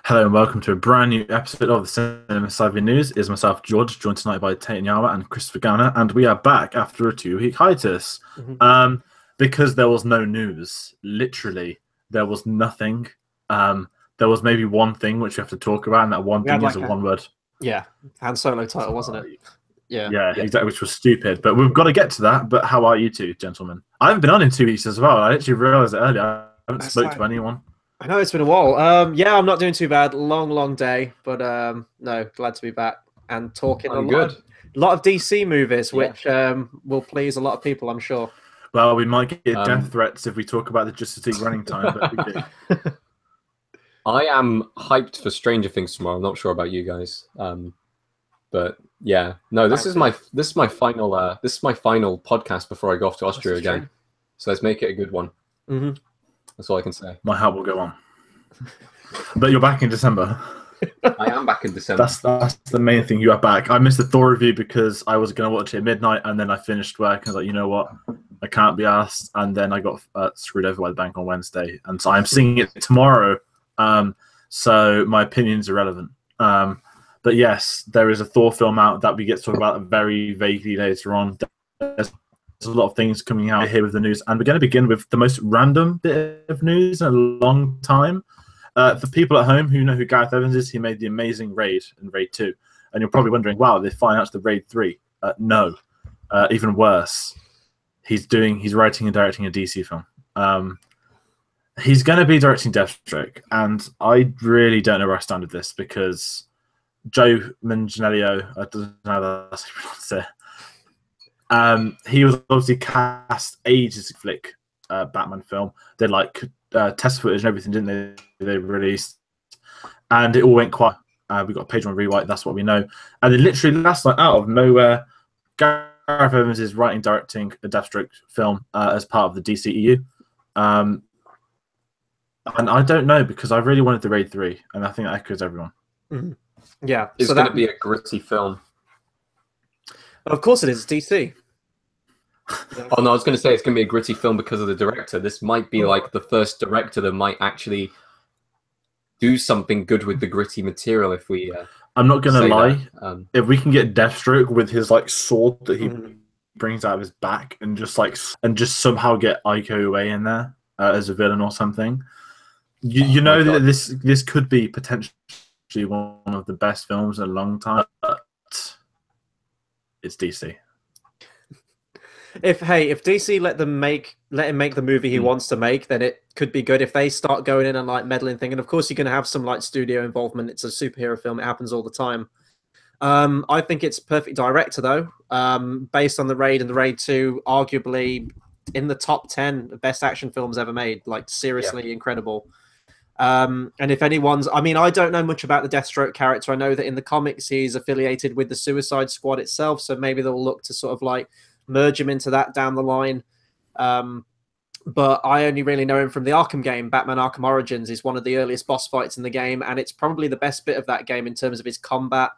Hello and welcome to a brand new episode of the Cinema Savvy News. It's myself, George, joined tonight by Tate Nyama and Christopher Gowner, and we are back after a 2-week hiatus. Because there was no news. Literally, there was nothing. There was maybe one thing which we have to talk about, and that one thing is a one-word. Yeah, Han Solo title, wasn't it? Yeah, exactly, which was stupid. But we've got to get to that. But how are you two, gentlemen? I haven't been on in 2 weeks as well. I actually realised it earlier. I haven't spoke to anyone. I know it's been a while. Yeah, I'm not doing too bad. Long day, but no, glad to be back and talking a lot of DC movies, which will please a lot of people, I'm sure. Well, we might get death threats if we talk about the Justice League running time, but we do. I am hyped for Stranger Things tomorrow. I'm not sure about you guys, but yeah, no, this is my final podcast before I go off to Austria again. So let's make it a good one. That's all I can say. My heart will go on. But you're back in December. I am back in December. That's the main thing. You are back. I missed the Thor review because I was going to watch it at midnight, and then I finished work. And I was like, you know what? I can't be asked. And then I got screwed over by the bank on Wednesday. And so I'm seeing it tomorrow. So my opinion's irrelevant. But yes, there is a Thor film out that we get to talk about very vaguely later on. There's a lot of things coming out here with the news, and we're going to begin with the most random bit of news in a long time. For people at home who know who Gareth Evans is, he made the amazing Raid and Raid 2. And you're probably wondering, wow, they finally announced the Raid 3. No. Even worse. He's writing and directing a DC film. He's going to be directing Deathstroke, and I really don't know where I stand with this because Joe Manganiello, I don't know that's how you pronounce it. He was obviously cast ages flick Batman film. They test footage and everything, didn't they? They released, and it all went quiet. We got a page one rewrite. That's what we know. And then literally last night, out of nowhere, Gareth Evans is writing, directing a Deathstroke film as part of the DCEU. And I don't know because I really wanted the Raid 3, and I think that echoes everyone. Yeah, it's going to be a gritty film. Of course it is. It's DC. Oh no, I was going to say it's going to be a gritty film because of the director. This might be like the first director that might actually do something good with the gritty material. If we, I'm not going to lie. If we can get Deathstroke with his sword that he brings out of his back, and just somehow get Iko Uwais in there as a villain or something, you know that this could be potentially one of the best films in a long time. But it's DC. If DC let him make the movie he wants to make, then it could be good. If they start going in and meddling thing, and of course you're going to have some studio involvement. It's a superhero film; it happens all the time. I think it's perfect director though. Based on the Raid and the Raid 2, arguably in the top 10 of best action films ever made. Seriously incredible. And if anyone's, I don't know much about the Deathstroke character. I know that in the comics he's affiliated with the Suicide Squad itself, so maybe they'll look to sort of merge him into that down the line. But I only really know him from the Arkham game. Batman Arkham Origins is one of the earliest boss fights in the game, and it's probably the best bit of that game in terms of his combat.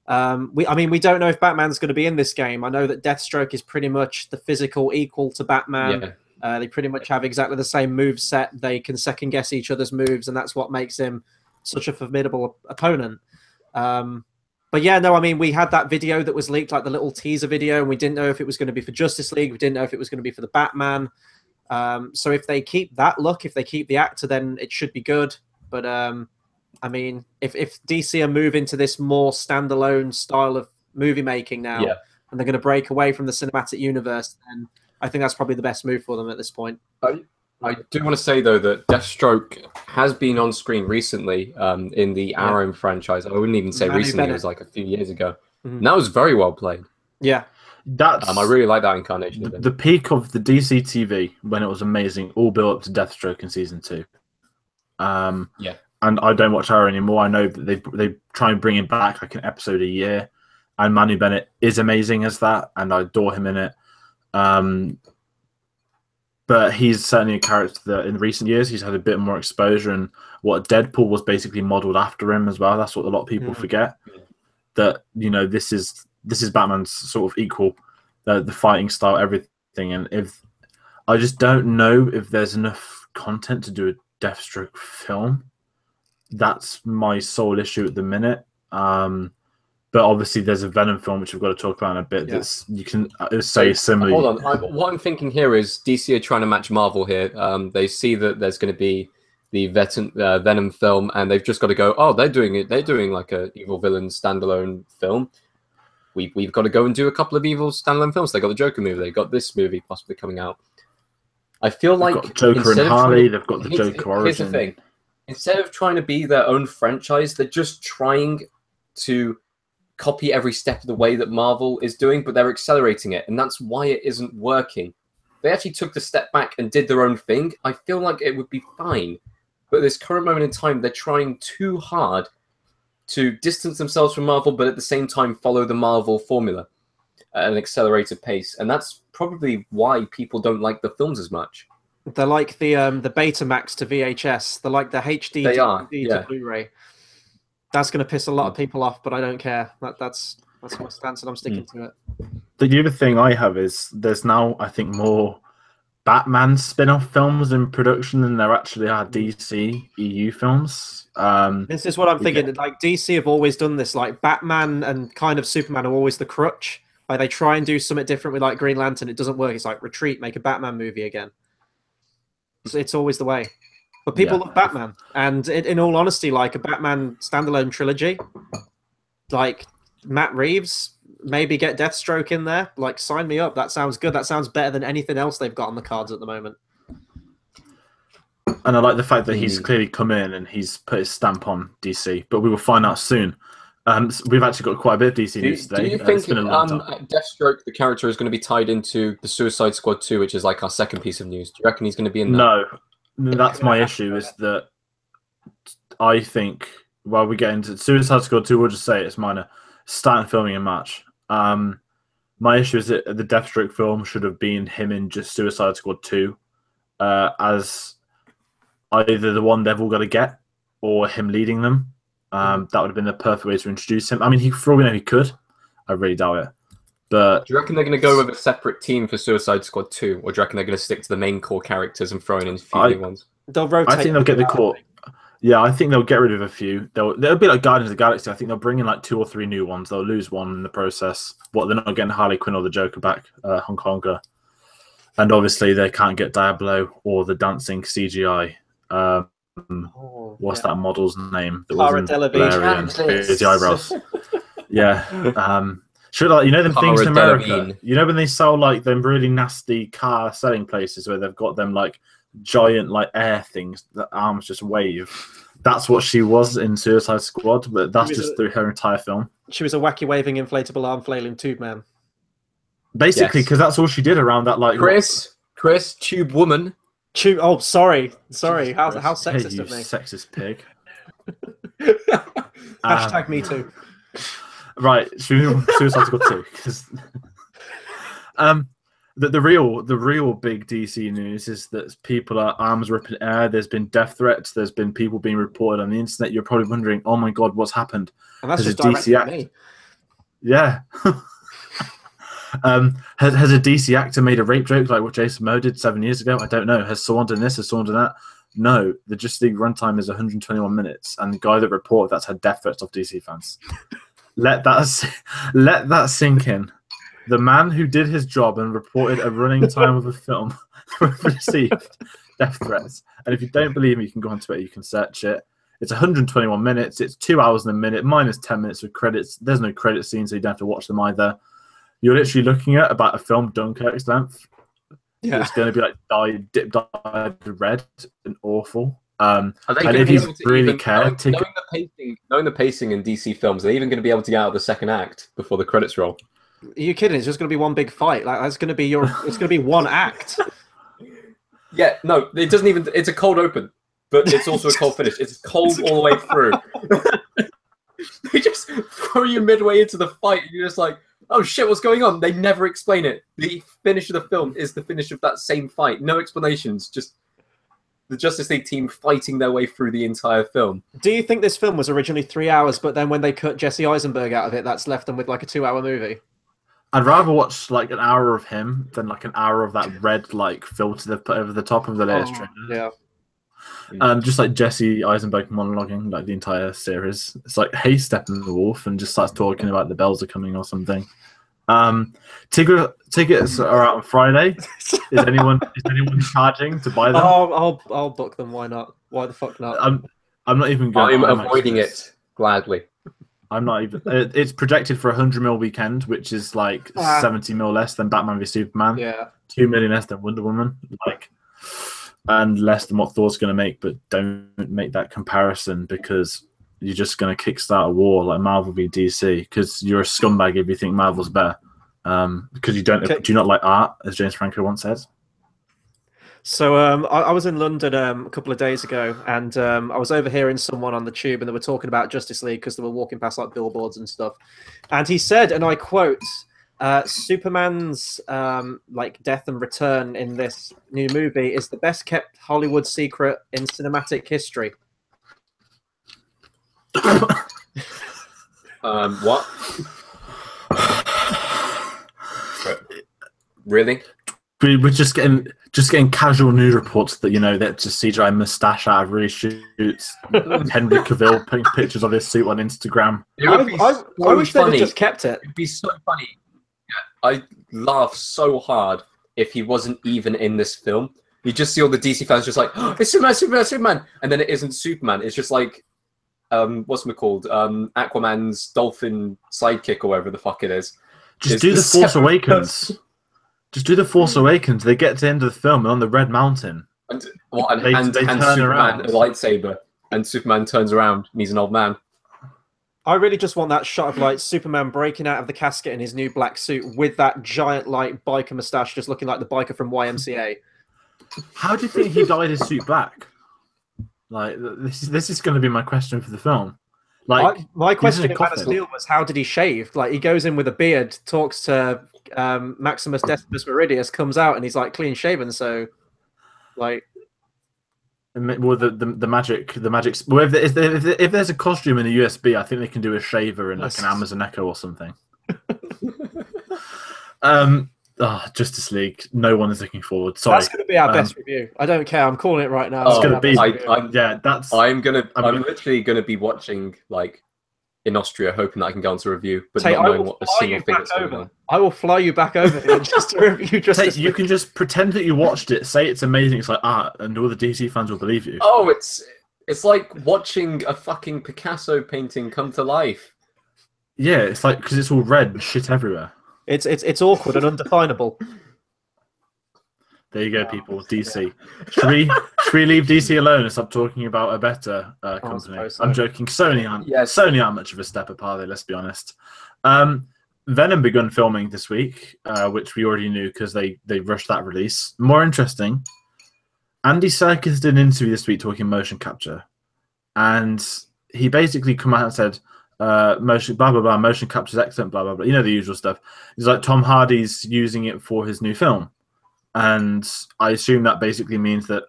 We don't know if Batman's going to be in this game. I know that Deathstroke is pretty much the physical equal to Batman. Yeah. They pretty much have exactly the same move set. They can second guess each other's moves, and that's what makes him such a formidable opponent. But yeah, no, we had that video that was leaked, the little teaser video, and we didn't know if it was going to be for Justice League. We didn't know if it was going to be for the Batman. So if they keep that look, if they keep the actor, then it should be good. But if DC are moving to this more standalone style of movie making now, and they're going to break away from the cinematic universe, then I think that's probably the best move for them at this point. I do want to say, though, that Deathstroke has been on screen recently in the Arrow franchise. I wouldn't even say recently. It was a few years ago. And that was very well played. Yeah. I really like that incarnation of it. The peak of the DC TV, when it was amazing, all built up to Deathstroke in Season 2. And I don't watch Arrow anymore. I know that they try and bring him back an episode a year. And Manu Bennett is amazing as that, and I adore him in it. But he's certainly a character that in recent years he's had a bit more exposure, and what Deadpool was basically modeled after him as well. That's what a lot of people forget. That this is Batman's sort of equal, the fighting style, everything. And if I just don't know if there's enough content to do a Deathstroke film. that's my sole issue at the minute. But obviously, there's a Venom film which we've got to talk about in a bit. That's you can say similarly. Hold on, what I'm thinking here is DC are trying to match Marvel here. They see that there's going to be the Venom film, and they've just got to go. Oh, they're doing it. They're doing like a evil villain standalone film. We've got to go and do a couple of evil standalone films. They got the Joker movie. They got this movie possibly coming out. I feel like got Joker and Harley. They've got the Joker origin. Here's the thing: instead of trying to be their own franchise, they're just trying to copy every step of the way that Marvel is doing, but they're accelerating it, and that's why it isn't working. They actually took the step back and did their own thing. I feel like it would be fine, but at this current moment in time, they're trying too hard to distance themselves from Marvel, but at the same time follow the Marvel formula at an accelerated pace, and that's probably why people don't like the films as much. They're like the Betamax to VHS. They're like the HD to Blu-ray. That's going to piss a lot of people off, but I don't care. That's my stance, and I'm sticking to it. The other thing I have is there's now, I think, more Batman spin-off films in production than there actually are DC EU films. This is what I'm thinking. Like DC have always done this. Like Batman and kind of Superman are always the crutch. Like they try and do something different with like Green Lantern. It doesn't work. It's like retreat, make a Batman movie again. So it's always the way. But people love Batman, and in all honesty, like a Batman standalone trilogy, like Matt Reeves, maybe get Deathstroke in there. Like, sign me up. That sounds good. That sounds better than anything else they've got on the cards at the moment. And I like the fact that he's clearly come in and he's put his stamp on DC, but we will find out soon. We've actually got quite a bit of DC news today. Do you think Deathstroke, the character, is going to be tied into the Suicide Squad 2, which is like our second piece of news? Do you reckon he's going to be in that? No, that's my issue, is that I think, while we get into Suicide Squad 2, we'll just say it's minor, starting filming in March. My issue is that the Deathstroke film should have been him in just Suicide Squad 2 as either the one they've all got to get or him leading them. That would have been the perfect way to introduce him. I mean, for all we know, he could. I really doubt it. But do you reckon they're going to go with a separate team for Suicide Squad 2, or do you reckon they're going to stick to the main core characters and throw in a few new ones? They'll rotate. I think they'll get the core. Yeah, I think they'll get rid of a few. They'll be like Guardians of the Galaxy. I think they'll bring in like 2 or 3 new ones. They'll lose one in the process. They're not getting Harley Quinn or the Joker back, Hong Konger. And obviously they can't get Diablo or the dancing CGI. What's that model's name? Cara Delevingne. The eyebrows. Yeah. Should them things in America? You know when they sell like them really nasty car selling places where they've got them like giant like air things that arms just wave. That's what she was in Suicide Squad, but that's just through her entire film. She was a wacky waving inflatable arm flailing tube man. Basically, because that's all she did around that like Chris, tube woman. Tube. Oh, sorry. How sexist of me. Sexist pig. Hashtag me too. Right, Suicide Squad 2. Because the real big DC news is that people are arms ripping air. There's been death threats. There's been people being reported on the internet. You're probably wondering, oh my god, what's happened? And that's just directed at me. Yeah. Has a DC actor made a rape joke like what Jason Momoa did 7 years ago? I don't know. Has someone done this? Has someone done that? No. The Justice League runtime is 121 minutes, and the guy that reported that's had death threats off DC fans. Let that sink in. The man who did his job and reported a running time of a film received death threats. And if you don't believe me, you can go on Twitter. You can search it. It's 121 minutes. It's 2 hours and a minute minus 10 minutes of credits. There's no credit scenes, so you don't have to watch them either. You're literally looking at about a film Dunkirk's length. Yeah. It's going to be like dyed red and awful. And if you really care, knowing the pacing in DC films, they're even going to be able to get out of the second act before the credits roll. Are you kidding? It's just going to be one big fight. Like it's going to be it's going to be one act. Yeah, no, it doesn't even. It's a cold open, but it's also a cold finish. It's cold all the way through. They just throw you midway into the fight, and you're just like, oh shit, what's going on? They never explain it. The finish of the film is the finish of that same fight. No explanations, just the Justice League team fighting their way through the entire film. Do you think this film was originally 3 hours, but then when they cut Jesse Eisenberg out of it, that's left them with like a 2 hour movie? I'd rather watch like an hour of him than like an hour of that red like filter they've put over the top of the latest trailer. Yeah. Just like Jesse Eisenberg monologuing like the entire series. It's like, hey, Steppenwolf, and just starts talking about the bells are coming or something. Tickets are out on Friday. Is anyone charging to buy them? I'll book them. Why not? Why the fuck not? I'm not even going. I'm avoiding it gladly. I'm not even. It's projected for 100 mil weekend, which is like 70 mil less than Batman v Superman. Yeah. 2 million less than Wonder Woman. And less than what Thor's going to make, but don't make that comparison because you're just going to kickstart a war like Marvel v DC because you're a scumbag if you think Marvel's better. Because you don't. Do you not like art, as James Franco once said? So I was in London a couple of days ago, and I was overhearing someone on the tube, and they were talking about Justice League because they were walking past like billboards and stuff. And he said, and I quote, Superman's like death and return in this new movie is the best kept Hollywood secret in cinematic history. What? Really? We're just getting casual news reports that that just CGI mustache out of really shoots. Henry Cavill putting pictures of his suit on Instagram. I wish they'd just kept it. It'd be so funny. I laugh so hard if he wasn't even in this film. You just see all the DC fans just like, oh, it's Superman, Superman, Superman, and then it isn't Superman. It's just like, what's it called? Aquaman's dolphin sidekick or whatever the fuck it is. Just do the Force Awakens. Just do the Force Awakens. They get to the end of the film and on the Red Mountain. And Superman around. a lightsaber, and Superman turns around and he's an old man. I really just want that shot of like Superman breaking out of the casket in his new black suit with that giant like biker mustache, just looking like the biker from YMCA. How do you think he dyed his suit black? Like this is going to be my question for the film. Like my question to Man of Steel was, how did he shave? Like he goes in with a beard, talks to Maximus Decimus Meridius, comes out and he's like clean shaven. So, like, well, the magic. Well, if there's a costume in a USB, I think they can do a shaver in like an Amazon Echo or something. Justice League. No one is looking forward. Sorry, that's going to be our best review. I don't care. I'm calling it right now. It's going to be. I'm literally going to be watching like in Austria, hoping that I can go on to review, but not knowing what a single thing that's going on. I will fly you back over here just to review. You can just pretend that you watched it, say it's amazing, it's like art, and all the DC fans will believe you. Oh, it's like watching a fucking Picasso painting come to life. Yeah, it's like because it's all red and shit everywhere. It's awkward and undefinable. There you go, people. DC. Should we leave DC alone and stop talking about a better company? So. I'm joking. Sony aren't much of a step up, are they? Let's be honest. Venom begun filming this week, which we already knew because they rushed that release. More interesting, Andy Serkis did an interview this week talking motion capture, and he basically come out and said, motion blah blah blah, motion capture is excellent, blah blah blah. You know the usual stuff. He's like, Tom Hardy's using it for his new film. And I assume that basically means that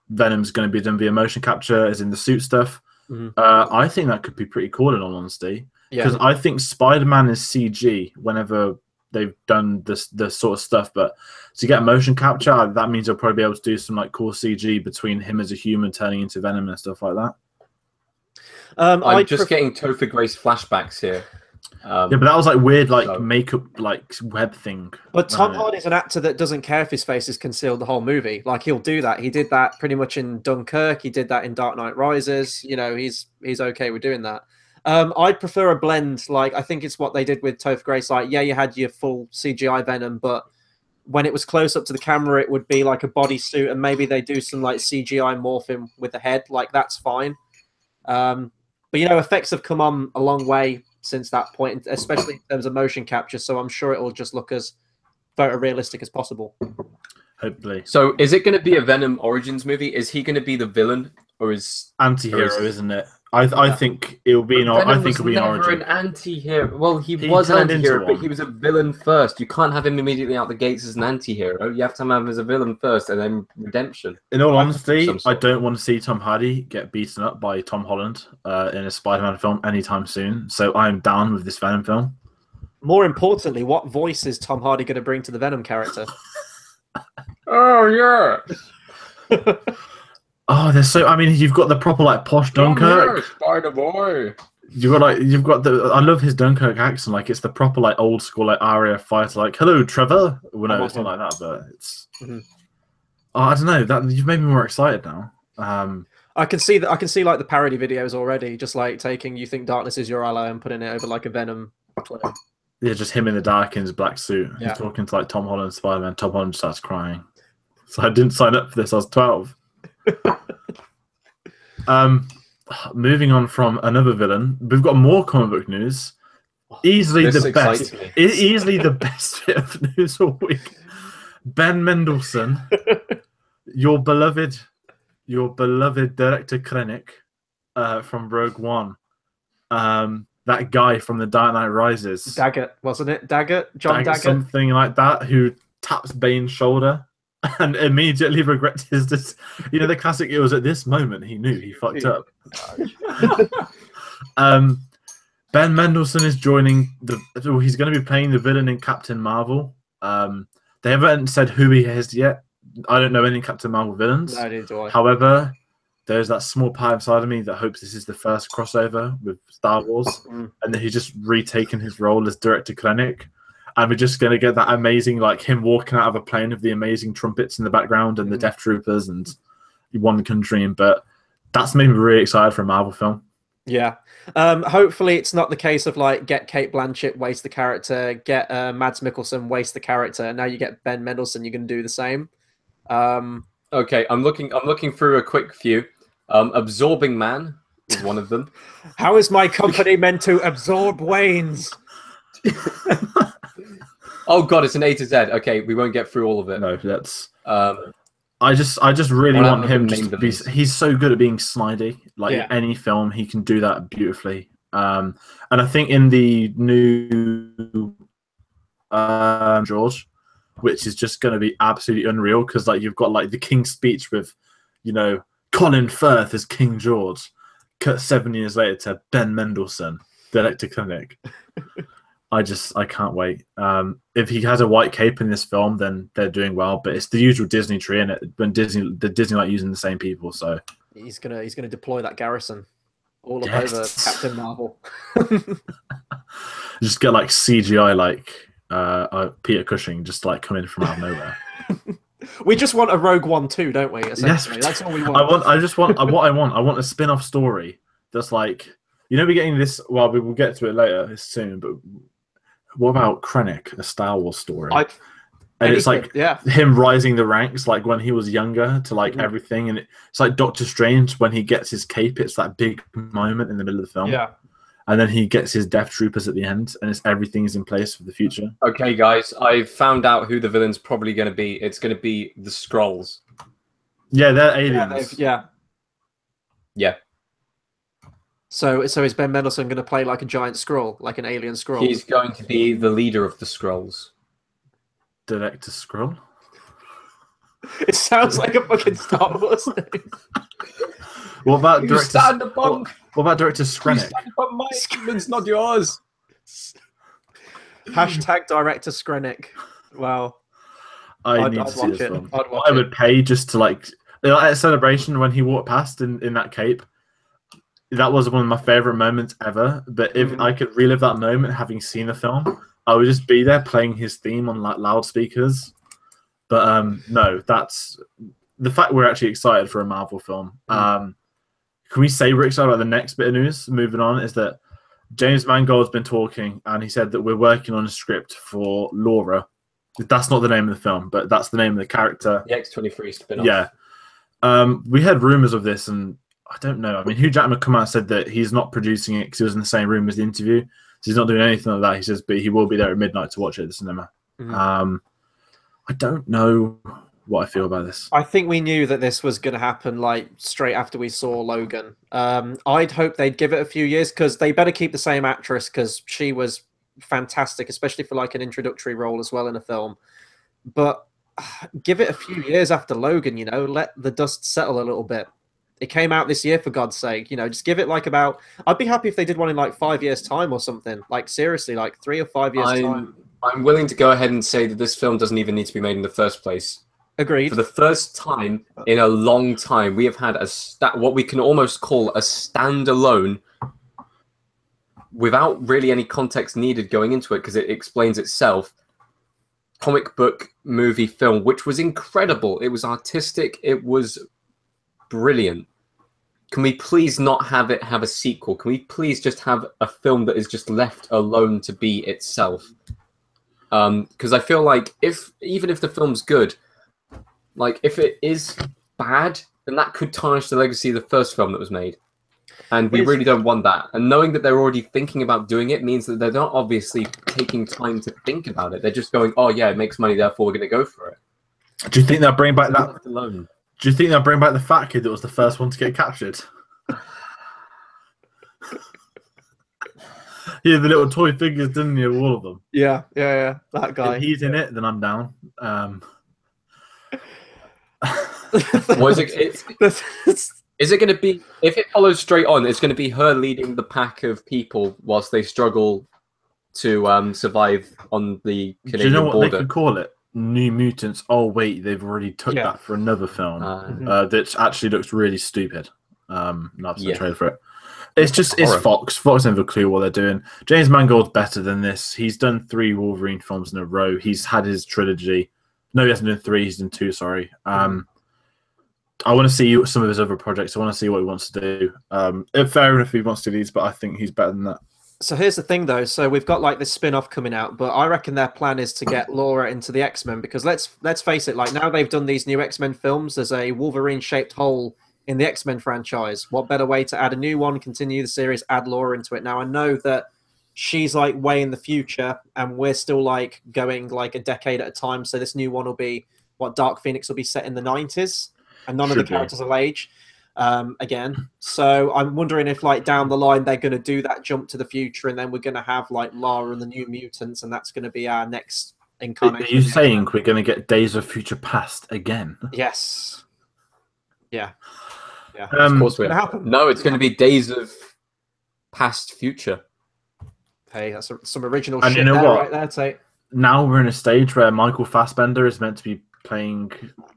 Venom's going to be done via motion capture, as in the suit stuff. Mm-hmm. I think that could be pretty cool, in all honesty, because I think Spider-Man is CG whenever they've done this sort of stuff. But to get motion capture, that means they'll probably be able to do some like cool CG between him as a human turning into Venom and stuff like that. I'm just getting Topher Grace flashbacks here. Yeah, but that was like weird, like makeup, like web thing. But Tom Hardy's an actor that doesn't care if his face is concealed the whole movie. Like he'll do that. He did that pretty much in Dunkirk. He did that in Dark Knight Rises. You know, he's okay with doing that. I'd prefer a blend. Like I think it's what they did with Topher Grace. Like you had your full CGI Venom, but when it was close up to the camera, it would be like a bodysuit, and maybe they do some like CGI morphing with the head. Like that's fine. But effects have come on a long way since that point, especially in terms of motion capture. So I'm sure it will just look as photorealistic as possible. Hopefully. So is it going to be a Venom Origins movie? Is he going to be the villain, or is anti-hero? Isn't it? I think it will be an. I think it'll be an origin. An anti-hero. Well, he was an anti-hero, but he was a villain first. You can't have him immediately out the gates as an anti-hero. You have to have him as a villain first, and then redemption. In all honesty, I don't want to see Tom Hardy get beaten up by Tom Holland in a Spider-Man film anytime soon. So I'm down with this Venom film. More importantly, what voice is Tom Hardy going to bring to the Venom character? Oh yeah. Oh, there's so. I mean, you've got the proper like posh Dunkirk. Spider Boy. You've got the. I love his Dunkirk accent. Like it's the proper like old school like aria fighter. Like hello, Trevor. Well, no, it's not like that, but it's. Oh, I don't know. That you've made me more excited now. I can see that. I can see like the parody videos already. Just like taking "You Think Darkness Is Your Ally" and putting it over like a Venom clip. Yeah, just him in the dark in his black suit. Yeah. He's talking to like Tom Holland, Spider-Man. Tom Holland starts crying. So I didn't sign up for this. I was 12. Moving on from another villain, we've got more comic book news. Easily This the excites best. me. Easily the best bit of news all week. Ben Mendelsohn, your beloved director Krennic from Rogue One. That guy from The Dark Knight Rises. Daggett, wasn't it? Daggett? John Daggett? Something like that, who taps Bane's shoulder and immediately regrets his you know, the classic, it was at this moment he knew he fucked up. Ben Mendelsohn is joining he's going to be playing the villain in Captain Marvel. They haven't said who he is yet. I don't know any Captain Marvel villains. No, neither do I. However, there's that small part inside of me that hopes this is the first crossover with Star Wars, and that he's just retaken his role as director Krennic, and we're just going to get that amazing, like him walking out of a plane with the amazing trumpets in the background and the Death Troopers and One Can Dream. But that's made me really excited for a Marvel film. Yeah. Hopefully it's not the case of like get Kate Blanchett, waste the character, get Mads Mikkelsen, waste the character, and now you get Ben Mendelsohn, you're going to do the same. Okay, I'm looking through a quick few. Absorbing Man is one of them. How is my company meant to absorb Wayne's? Oh god, it's an A to Z. Okay, we won't get through all of it. No, that's. I just really want him just to be. He's so good at being snidey. Like in any film, he can do that beautifully. And I think in the new George, which is just going to be absolutely unreal, because like you've got like the King's Speech with, you know, Colin Firth as King George, cut 7 years later to Ben Mendelsohn, director Krennic. I can't wait. If he has a white cape in this film, then they're doing well. But it's the usual Disney tree, and when Disney like using the same people, so he's gonna deploy that garrison all up over Captain Marvel. Just get like CGI like Peter Cushing just like coming from out of nowhere. We just want a Rogue One too, don't we? Yes, that's all we want. I want a spin-off story that's like, you know, we're getting this. Well, we will get to it later soon, but what about Krennic, a Star Wars story? And it's like him rising the ranks, like when he was younger to like everything, and it's like Doctor Strange when he gets his cape. It's that big moment in the middle of the film. Yeah. And then he gets his Death Troopers at the end, and everything is in place for the future. Okay, guys, I've found out who the villain's probably going to be. It's going to be the Skrulls. Yeah, they're aliens. Yeah. So is Ben Mendelsohn going to play like a giant Skrull, like an alien Skrull? He's going to be the leader of the Skrulls. Director Skrull? It sounds like a fucking Star Wars thing. What about You stand upon... What about Director Skrennic? Stand upon my humans, not yours. Hashtag Director Skrennic. Wow. I need to see this film. I would pay just to like at a celebration when he walked past in that cape. That was one of my favorite moments ever. But if I could relive that moment, having seen the film, I would just be there playing his theme on like loudspeakers. But no, that's the fact we're actually excited for a Marvel film. Can we say we're excited about the next bit of news? Moving on, is that James Mangold's been talking, and he said that we're working on a script for Laura. That's not the name of the film, but that's the name of the character. The X-23 spinoff. Yeah. We had rumors of this, and I don't know. I mean, Hugh Jackman come out and said that he's not producing it because he was in the same room as the interview. So he's not doing anything like that. He says, but he will be there at midnight to watch it at the cinema. I don't know what I feel about this. I think we knew that this was going to happen like straight after we saw Logan. I'd hope they'd give it a few years, because they better keep the same actress, because she was fantastic, especially for like an introductory role as well in a film. But give it a few years after Logan, you know, let the dust settle a little bit. It came out this year, for God's sake, you know, just give it like about, I'd be happy if they did one in like 5 years time or something, like seriously, like 3 or 5 years time. I'm willing to go ahead and say that this film doesn't even need to be made in the first place. Agreed. For the first time in a long time, we have had what we can almost call a standalone, without really any context needed going into it because it explains itself, comic book movie film, which was incredible. It was artistic. It was brilliant. Can we please not have it have a sequel? Can we please just have a film that is just left alone to be itself? Because I feel like even if the film's good, like if it is bad, then that could tarnish the legacy of the first film that was made. And we really don't want that. And knowing that they're already thinking about doing it means that they're not obviously taking time to think about it. They're just going, oh yeah, it makes money, therefore we're going to go for it. Do you think they'll bring back that? Alone. Do you think they'll bring back the fat kid that was the first one to get captured? He had the little toy figures, didn't he, of all of them? Yeah. That guy. If he's in it, then I'm down. Was it? Is it going to be, if it follows straight on, it's going to be her leading the pack of people whilst they struggle to survive on the Canadian border? Do you know what they could call it? New Mutants. Oh wait, they've already took that for another film that actually looks really stupid. No, I've seen a trailer for it. It's Fox. Fox don't have a clue what they're doing. James Mangold's better than this. He's done 3 Wolverine films in a row. He's had his trilogy. No, he hasn't done 3. He's done 2. Sorry. I want to see some of his other projects. I want to see what he wants to do. Fair enough if he wants to do these, but I think he's better than that. So here's the thing, though. So we've got like this spin-off coming out, but I reckon their plan is to get Laura into the X-Men because let's face it, like now they've done these new X-Men films. There's a Wolverine-shaped hole in the X-Men franchise. What better way to add a new one, continue the series, add Laura into it? Now I know that she's like way in the future, and we're still like going like a decade at a time. So this new one will be Dark Phoenix will be set in the 90s, and none of the characters will age. Again, so I'm wondering if like down the line they're going to do that jump to the future, and then we're going to have like Lara and the New Mutants, and that's going to be our next incarnation. Are you saying we're going to get Days of Future Past again? Yes. Yeah. Of course we are. No, it's going to be Days of Past Future. Hey, that's some original and shit you know what? Right there, Tate. Now we're in a stage where Michael Fassbender is meant to be playing.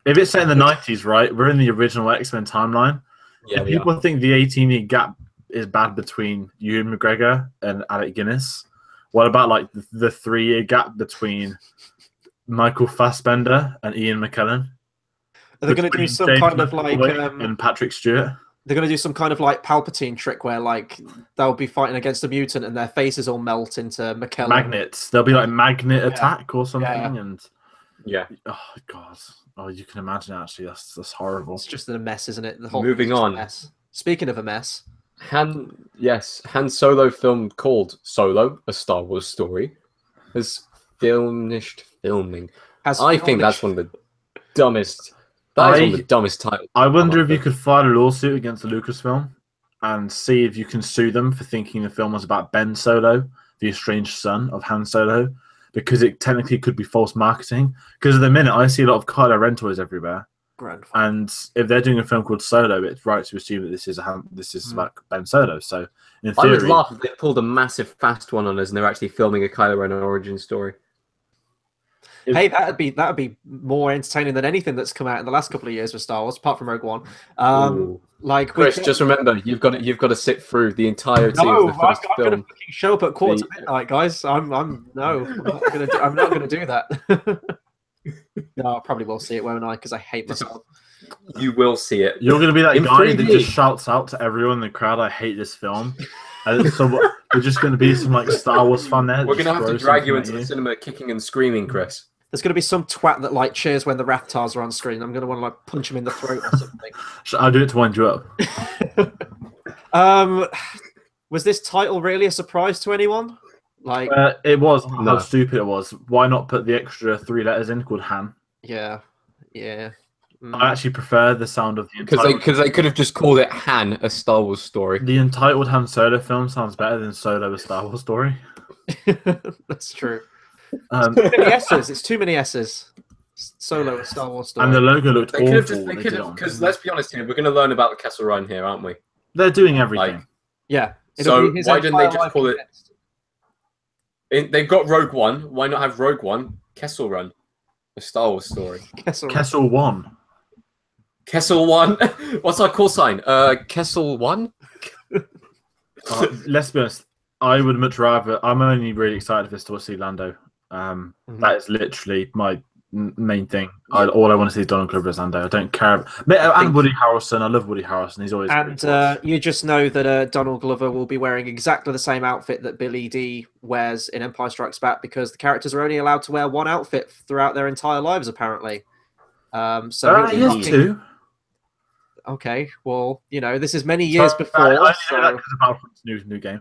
If it's set in the 90s, right? We're in the original X-Men timeline. Yeah, if people think the 18-year gap is bad between Ewan McGregor and Alec Guinness, what about like the 3-year gap between Michael Fassbender and Ian McKellen? Are they going to do some kind of like and Patrick Stewart? They're going to do some kind of like Palpatine trick where like they'll be fighting against a mutant and their faces all melt into McKellen. Magnets. There'll be like magnet attack or something. And oh god. Oh, you can imagine actually. That's horrible. It's just a mess, isn't it? The whole Moving on. Mess. Speaking of a mess, Han Solo film called Solo: A Star Wars Story has finished filming. I think that's one of the dumbest. That is one of the dumbest titles. I wonder if you could file a lawsuit against Lucasfilm and see if you can sue them for thinking the film was about Ben Solo, the estranged son of Han Solo, because it technically could be false marketing. Because at the minute, I see a lot of Kylo Ren toys everywhere. And if they're doing a film called Solo, it's right to assume that this is about Ben Solo. So, in theory, I would laugh if they pulled a massive fast one on us and they're actually filming a Kylo Ren origin story. Hey, that'd be more entertaining than anything that's come out in the last couple of years with Star Wars, apart from Rogue One. Like Chris, just remember, you've got to sit through the entirety of the first film. I'm going to show up at midnight, guys. I'm not going to do that. No, I probably will see it, won't I? Because I hate myself. You will see it. You're going to be that guy that just shouts out to everyone in the crowd, "I hate this film." And so there's just going to be some like Star Wars fan there. We're going to have to drag you into the cinema, kicking and screaming, Chris. There's going to be some twat that like cheers when the Rathars are on screen. I'm going to want to like punch him in the throat or something. I'll do it to wind you up. Was this title really a surprise to anyone? Like it was. How stupid it was. Why not put the extra 3 letters in called Han? Yeah. I actually prefer the sound of the entitled... Because they could have just called it Han, a Star Wars story. The entitled Han Solo film sounds better than Solo, a Star Wars story. That's true. Too many S's. It's too many S's. Solo, a Star Wars story. And the logo looked awful. Because let's be honest here, we're going to learn about the Kessel Run here, aren't we? They're doing everything. Yeah. So why didn't they just call it... They've got Rogue One. Why not have Rogue One, Kessel Run? A Star Wars story. Kessel One. Kessel One. What's our call sign? Kessel One. Let's be honest. I would much rather. I'm only really excited for this to see Lando. That is literally my main thing. All I want to see is Donald Glover as Lando. I don't care. And Woody Harrelson. I love Woody Harrelson. He's always. And you just know that Donald Glover will be wearing exactly the same outfit that Billy Dee wears in Empire Strikes Back, because the characters are only allowed to wear one outfit throughout their entire lives, apparently. So he has two. Okay, well, this is many years before. I know that because of Battlefront's new game.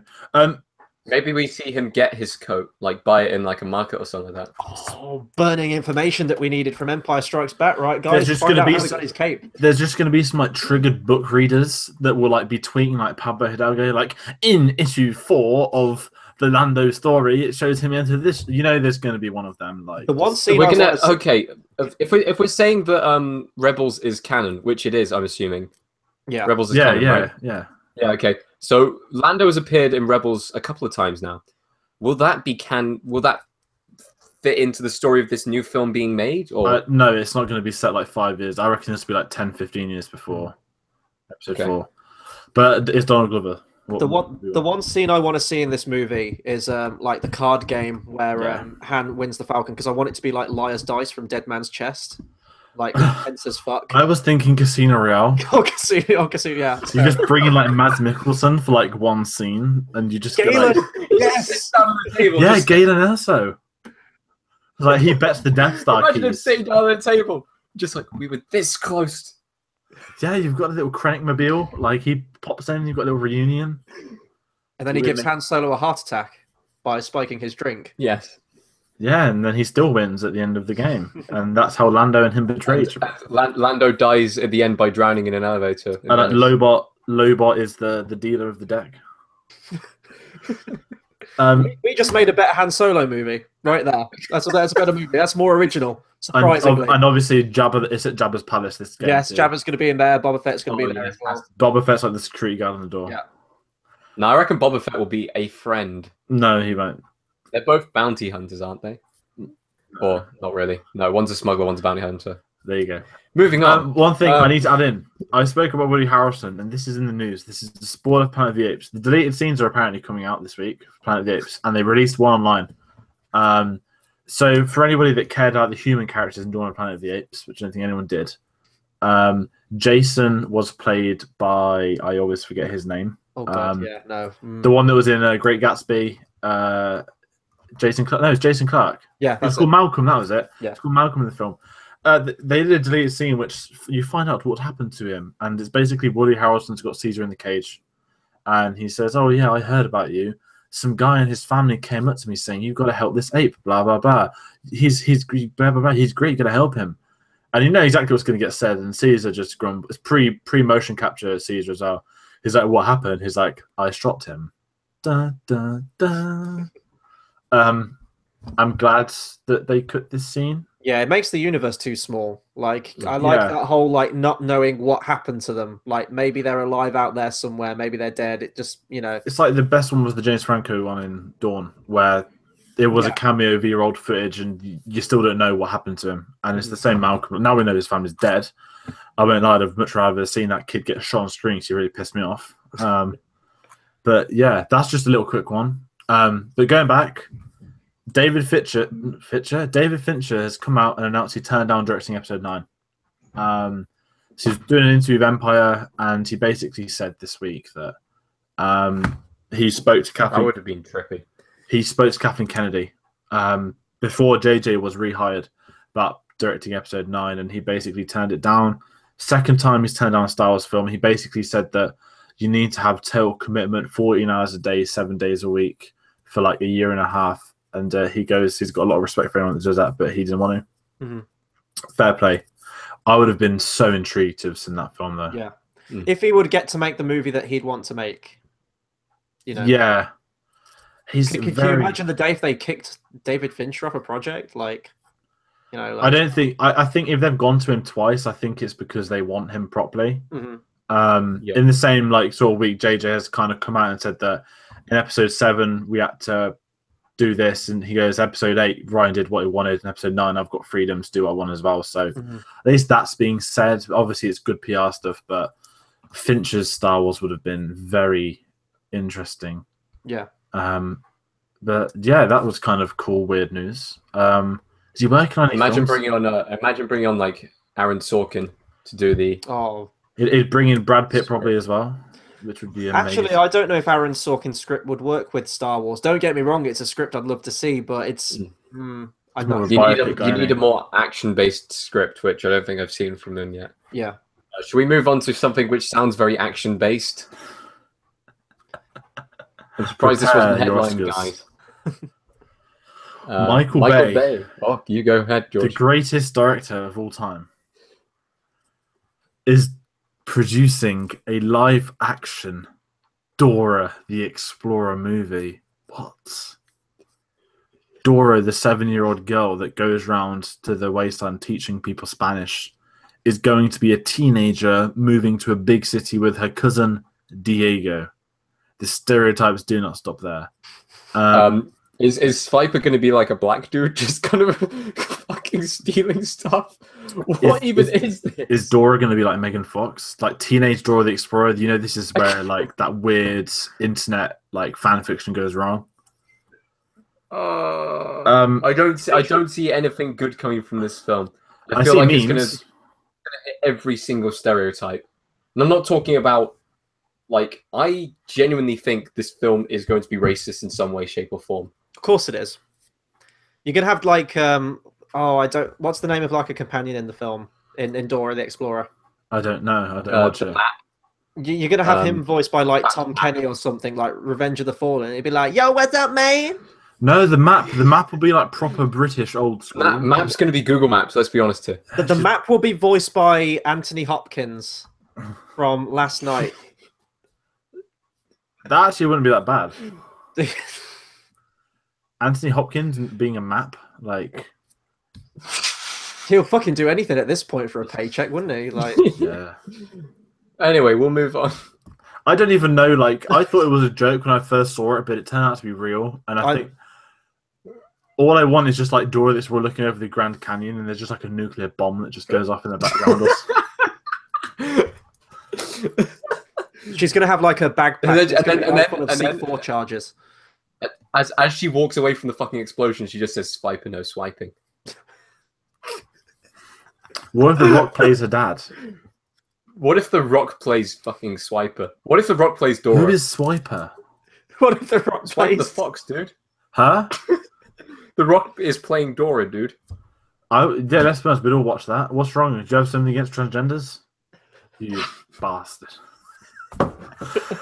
Maybe we see him get his coat, like buy it in like a market or something like that. Oh, burning information that we needed from Empire Strikes Back, right, guys? There's just going to be got his cape. There's just going to be some like triggered book readers that will like be tweeting like Pablo Hidalgo, like in issue 4 of the Lando story, it shows him into this. There's going to be one of them. Like the one scene. We're gonna okay. If we're saying that Rebels is canon, which it is, I'm assuming. Yeah. Rebels is canon, right? Yeah. Okay. So Lando has appeared in Rebels a couple of times now. Will that be Will that fit into the story of this new film being made? Or no, it's not going to be set like 5 years. I reckon this will be like 10, 15 years before episode 4. But it's Donald Glover. The one scene I want to see in this movie is like the card game where Han wins the Falcon, because I want it to be like Liar's Dice from Dead Man's Chest. Like intense as fuck. I was thinking Casino Royale. Casino, yeah. You just bring in like Mads Mikkelsen for like one scene, and you just Galen, get, like, yes, Galen Erso. Like he bets the Death Star. Imagine him sitting down at the table, just like we were this close. Yeah, you've got a little Krennic mobile. Like he pops in, you've got a little reunion, and then he gives Han Solo a heart attack by spiking his drink. Yes. Yeah, and then he still wins at the end of the game, and that's how Lando and him betrayed. Lando dies at the end by drowning in an elevator. Lobot is the dealer of the deck. We just made a better Han Solo movie right there. That's a better movie. That's more original. Surprisingly, and obviously Jabba. It's at Jabba's palace. This game. Yes, Jabba's going to be in there. Boba Fett's going to be there as well. Boba Fett's like the security guard on the door. Yeah. No, I reckon Boba Fett will be a friend. No, he won't. They're both bounty hunters, aren't they? Or not really. No, one's a smuggler, one's a bounty hunter. There you go. Moving on. One thing I need to add in. I spoke about Woody Harrelson, and this is in the news. This is the spoiler of Planet of the Apes. The deleted scenes are apparently coming out this week for Planet of the Apes, and they released one online. So for anybody that cared about the human characters in Dawn of Planet of the Apes, which I don't think anyone did, Jason was played by, I always forget his name. Oh God, yeah, no. The one that was in Great Gatsby. Jason Clark. No, it's Jason Clark. Yeah, it's called Malcolm. That was it. Yeah, it's called Malcolm in the film. They did a deleted scene which you find out what happened to him, and it's basically Woody Harrelson's got Caesar in the cage, and he says, "Oh yeah, I heard about you. Some guy and his family came up to me saying you've got to help this ape. Blah blah blah. He's blah blah blah. He's great. Got to help him." And you know exactly what's going to get said, and Caesar just grumbled. It's pre motion capture. Caesar as well. He's like, "What happened?" He's like, "I shot him." Da da da. I'm glad that they cut this scene. Yeah, it makes the universe too small. Like, I like that whole, like, not knowing what happened to them. Like, maybe they're alive out there somewhere. Maybe they're dead. It just, It's like the best one was the James Franco one in Dawn, where it was a cameo of your old footage and you still don't know what happened to him. And it's the same Malcolm. Now we know his family's dead. I won't lie, I'd much rather seen that kid get shot on screen. She really pissed me off. But yeah, that's just a little quick one. But going back, David Fincher has come out and announced he turned down directing episode 9. So he's doing an interview with Empire, and he basically said this week that he spoke to Kathleen. That would have been trippy. He spoke to Kathleen Kennedy before JJ was rehired about directing episode 9, and he basically turned it down. Second time he's turned down a Star Wars film. He basically said that you need to have total commitment, 14 hours a day, 7 days a week for like a year and a half. And he goes, he's got a lot of respect for anyone that does that, but he didn't want to. Mm-hmm. Fair play. I would have been so intrigued to have seen that film, though. Yeah. If he would get to make the movie that he'd want to make, Yeah. Can you imagine the day if they kicked David Fincher off a project? Like, I don't think... I think if they've gone to him twice, I think it's because they want him properly. Mm-hmm. In the same sort of week, JJ has kind of come out and said that in episode 7, we had to do this, and he goes, episode 8, Ryan did what he wanted, and episode 9, I've got freedom to do what I want as well. So at least that's being said. Obviously, it's good PR stuff, but Fincher's Star Wars would have been very interesting. Yeah. But yeah, that was kind of cool, weird news. Is he working on any Imagine films? bringing on like Aaron Sorkin to do the. It'd bring in Brad Pitt probably as well, which would be amazing. Actually, I don't know if Aaron Sorkin's script would work with Star Wars. Don't get me wrong; it's a script I'd love to see, but it's. I'm not. You need a more action-based script, which I don't think I've seen from him yet. Yeah. Should we move on to something which sounds very action-based? I'm surprised this wasn't headline, guys. Michael Bay. Oh, you go ahead, George. The greatest director of all time is producing a live-action Dora the Explorer movie. What? Dora, the 7-year-old girl that goes round to the wasteland teaching people Spanish, is going to be a teenager moving to a big city with her cousin Diego. The stereotypes do not stop there. Is Swiper going to be like a black dude just kind of fucking stealing stuff? What is this? Is Dora going to be like Megan Fox? Like teenage Dora the Explorer? You know, this is where like that weird internet like fan fiction goes wrong. I don't see anything good coming from this film. I feel like it's going to hit every single stereotype. And I'm not talking about like, I genuinely think this film is going to be racist in some way, shape, or form. Of course it is. You're gonna have like what's the name of like a companion in the film in Dora the Explorer? I don't know. I don't watch it. You're gonna have him voiced by like Tom Kenny or something, like Revenge of the Fallen. He'd be like, "Yo, what's up, man?" No, the map will be like proper British old school. Map's gonna be Google Maps. Let's be honest here. The map will be voiced by Anthony Hopkins from Last Night. That actually wouldn't be that bad. Anthony Hopkins being a map, like he'll fucking do anything at this point for a paycheck, wouldn't he? Like, yeah. Anyway, we'll move on. I don't even know. Like, I thought it was a joke when I first saw it, but it turned out to be real. And I think all I want is just like Dora that's we're looking over the Grand Canyon, and there's just like a nuclear bomb that just goes off in the background. She's gonna have like a backpack and then C4 charges. As she walks away from the fucking explosion, she just says, "Swiper, no swiping." What if The Rock plays her dad? What if The Rock plays fucking Swiper? What if The Rock plays Dora? Who is Swiper? What if The Rock plays the Fox, dude? Huh? The Rock is playing Dora, dude. Yeah, let's be honest, we'd all watch that. What's wrong? Do you have something against transgenders? You bastard.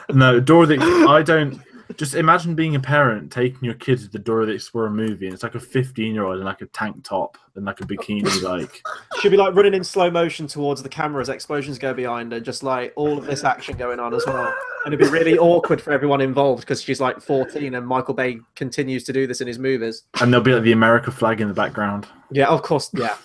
No, I don't. Just imagine being a parent taking your kids to the Dora the Explorer movie, and it's like a 15-year-old in like a tank top and like a bikini, like she'll be like running in slow motion towards the camera as explosions go behind her, just like all of this action going on as well. And it'd be really awkward for everyone involved because she's like 14 and Michael Bay continues to do this in his movies. And there'll be like the America flag in the background. Yeah, of course, yeah.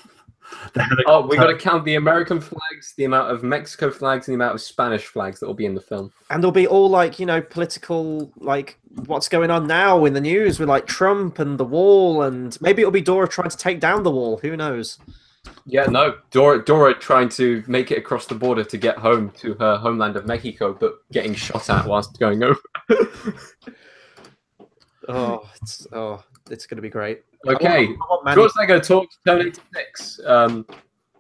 Oh, we got to count the American flags, the amount of Mexico flags, and the amount of Spanish flags that will be in the film. And there'll be all like, you know, political, like what's going on now in the news with like Trump and the wall, and maybe it'll be Dora trying to take down the wall. Who knows? Yeah, no, Dora trying to make it across the border to get home to her homeland of Mexico, but getting shot at whilst going over. It's going to be great. Okay, George Lego talks Terminator 6.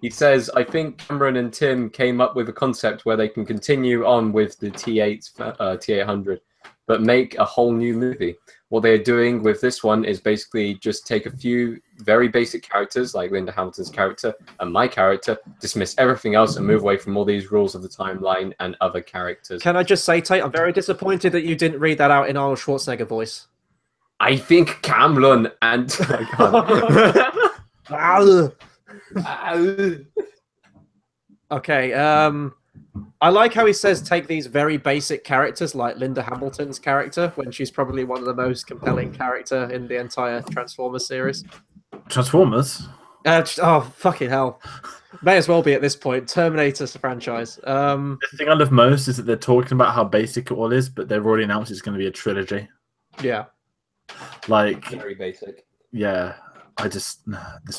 He says, I think Cameron and Tim came up with a concept where they can continue on with the T800, but make a whole new movie. What they're doing with this one is basically just take a few very basic characters, like Linda Hamilton's character and my character, dismiss everything else and move away from all these rules of the timeline and other characters. Can I just say, Tate, I'm very disappointed that you didn't read that out in Arnold Schwarzenegger voice. I think Cameron and... Okay, I like how he says take these very basic characters like Linda Hamilton's character when she's probably one of the most compelling character in the entire Transformers series. Transformers? Oh, fucking hell. May as well be at this point. Terminator's franchise. The thing I love most is that they're talking about how basic it all is, but they've already announced it's going to be a trilogy. Yeah. Like, Very basic. yeah, this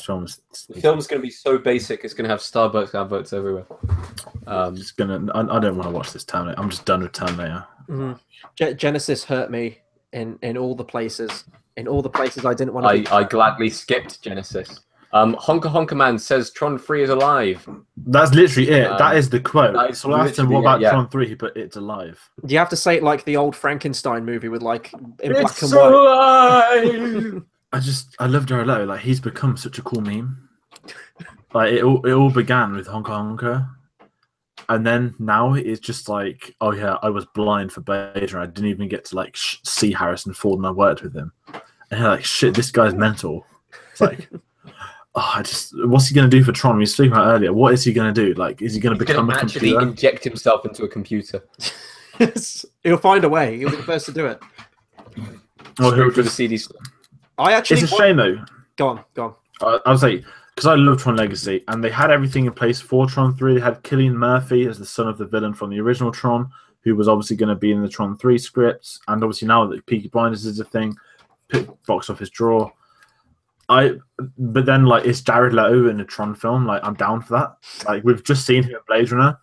film is. The film's going to be so basic. It's going to have Starbucks adverts everywhere. Just gonna. I don't want to watch this Terminator. I'm just done with Terminator. Genesis hurt me in all the places. In all the places I didn't want to. I gladly skipped Genesis. Honka Honka Man says Tron 3 is alive. That's literally it. That is the quote. Is So I asked him, what about Tron 3? He put, it's alive. Do you have to say it like the old Frankenstein movie with like in It's black and white? alive! I love Jared Leto. Like, he's become such a cool meme. Like, it all began with Honka Honka. And then now it's just like, oh yeah, I was blind for Beta. I didn't even get to like see Harrison Ford, and I worked with him. And you're like, shit, this guy's mental. It's like, what's he gonna do for Tron? We were speaking about earlier. What is he gonna do? Like, is he gonna become a computer? Actually inject himself into a computer. He'll find a way. He'll be the first to do it. Oh, Straight through the CD store. It's a shame though. Go on. I was like, because I love Tron Legacy, and they had everything in place for Tron 3. They had Cillian Murphy as the son of the villain from the original Tron, who was obviously going to be in the Tron 3 scripts, and obviously now that Peaky Blinders is a thing, box office draw. But then, like, it's Jared Leto in a Tron film. Like, I'm down for that. Like, we've just seen him in Blade Runner,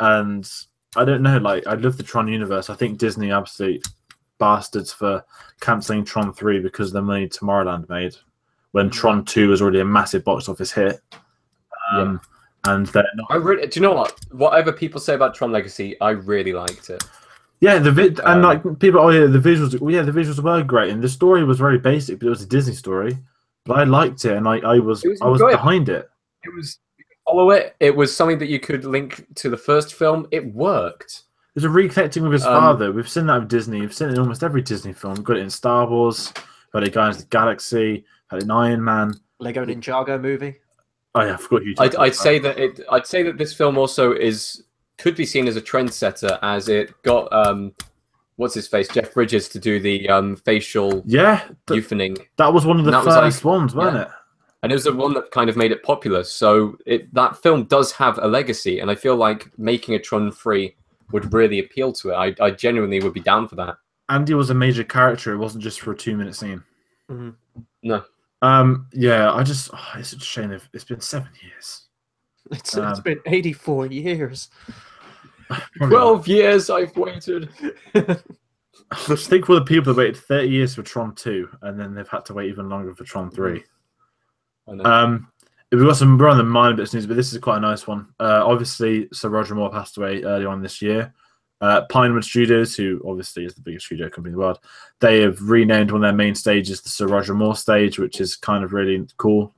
and I don't know. Like, I love the Tron universe. I think Disney absolute bastards for cancelling Tron 3 because of the money Tomorrowland made, when Tron 2 was already a massive box office hit. And they're not. Do you know what? Whatever people say about Tron Legacy, I really liked it. Yeah, and like people, the visuals. Well, yeah, the visuals were great, and the story was very basic, but it was a Disney story. But I liked it, and I was behind it. It was, you could follow it. It was something that you could link to the first film. It worked. It was a reconnecting with his father. We've seen that with Disney. We've seen it in almost every Disney film. We've got it in Star Wars. Got it in Guardians of the Galaxy. Had it in Iron Man. Lego Ninjago movie. Oh yeah, I forgot you. I'd say that this film also could be seen as a trendsetter, as it got what's his face, Jeff Bridges, to do the facial euphoning. That was one of the first ones, wasn't it? And it was the one that kind of made it popular. So that film does have a legacy, and I feel like making a Tron 3 would really appeal to it. I genuinely would be down for that. Andy was a major character. It wasn't just for a 2-minute scene. No. Yeah, it's such a shame. It's been 7 years. It's been 84 years. 12 years I've waited. Just think for the people that waited 30 years for Tron 2, and then they've had to wait even longer for Tron 3. I know. We've got some rather minor bits of news, but this is quite a nice one. Obviously, Sir Roger Moore passed away earlier on this year. Pinewood Studios, who obviously is the biggest studio company in the world, they have renamed one of their main stages the Sir Roger Moore stage, which is kind of really cool,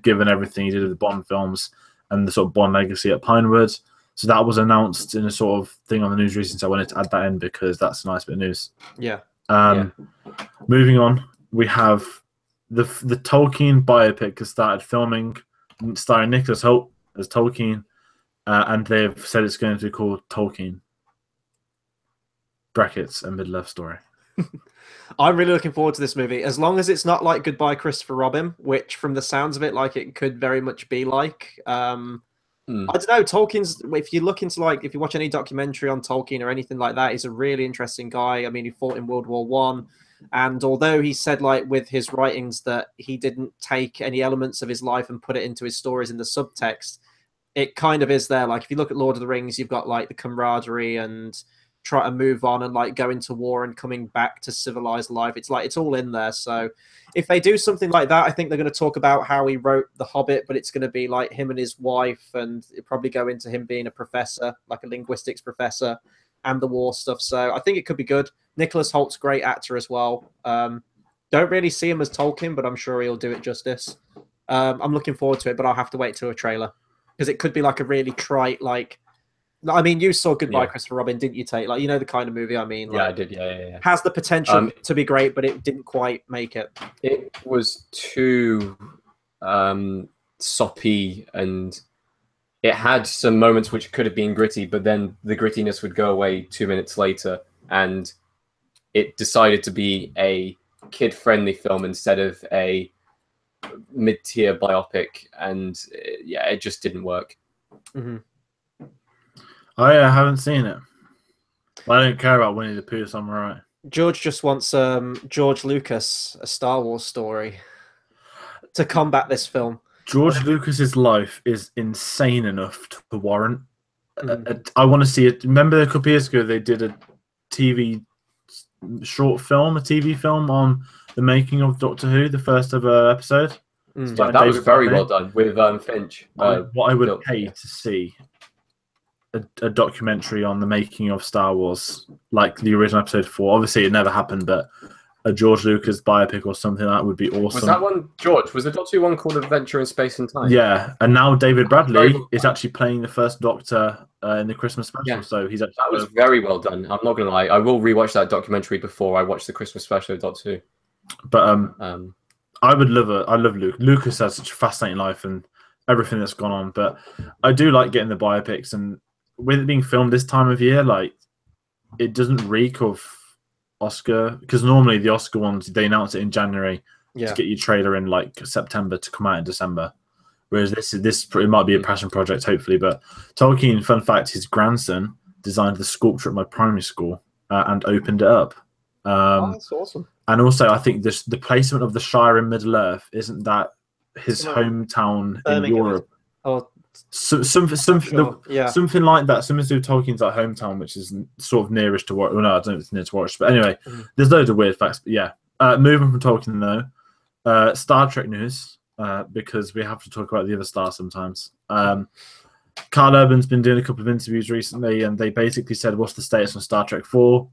given everything he did with the Bond films and the sort of Bond legacy at Pinewood. So that was announced in a sort of thing on the news recently. So I wanted to add that in because that's a nice bit of news. Yeah. Moving on, we have the Tolkien biopic has started filming, starring Nicholas Hoult as Tolkien, and they've said it's going to be called Tolkien. Brackets, a mid-love story. I'm really looking forward to this movie, as long as it's not like Goodbye Christopher Robin, which from the sounds of it, like it could very much be like. I don't know, Tolkien's, if you look into if you watch any documentary on Tolkien or anything like that, he's a really interesting guy. I mean, he fought in World War One, and although he said with his writings that he didn't take any elements of his life and put it into his stories in the subtext, it kind of is there. Like if you look at Lord of the Rings, you've got the camaraderie and try to move on and go into war and coming back to civilized life. It's it's all in there. So if they do something like that, I think they're going to talk about how he wrote The Hobbit, but it's going to be him and his wife, and it probably go into him being a professor, like a linguistics professor, and the war stuff. So I think it could be good. Nicholas Holt's a great actor as well. Don't really see him as Tolkien, but I'm sure he'll do it justice. I'm looking forward to it, but I'll have to wait till a trailer, because it could be a really trite, I mean, you saw Goodbye Christopher Robin, didn't you, Tate? The kind of movie I mean. Yeah, I did. Yeah. Has the potential to be great, but it didn't quite make it. It was too soppy, and it had some moments which could have been gritty, but then the grittiness would go away 2 minutes later, and it decided to be a kid-friendly film instead of a mid-tier biopic, and it just didn't work. I haven't seen it. I don't care about Winnie the Pooh, so I'm alright. George just wants George Lucas, a Star Wars story, to combat this film. George Lucas's life is insane enough to warrant. I want to see it. Remember a couple of years ago they did a TV film on the making of Doctor Who, the first ever episode. Yeah, that was very well done with Finch. What I would pay to see a documentary on the making of Star Wars, like the original episode 4. Obviously, it never happened, but a George Lucas biopic or something like that would be awesome. Was that one, George? Was the Doctor Who one called Adventure in Space and Time? Yeah, and now David Bradley is actually playing the first Doctor in the Christmas special. Yeah. So he's actually that was very well done. I'm not gonna lie, I will rewatch that documentary before I watch the Christmas special of Doctor Who. But I would love it. I love Luke. Lucas has such a fascinating life and everything that's gone on. But I do like getting the biopics, and with it being filmed this time of year, like it doesn't reek of Oscar, because normally the Oscar ones they announce it in January to get your trailer in like September to come out in December. Whereas this it might be a passion project, hopefully. But Tolkien, fun fact, his grandson designed the sculpture at my primary school and opened it up. That's awesome. And also, I think the placement of the Shire in Middle Earth isn't that his hometown in Europe. Something like that. Something to do with Tolkien's like hometown, which is sort of nearest to Warwick. Well, no, I don't know if it's near to Warwick. But anyway, there's loads of weird facts. But yeah, moving from Tolkien though, Star Trek news, because we have to talk about the other stars sometimes. Carl Urban's been doing a couple of interviews recently, and they basically said, "What's the status on Star Trek 4?"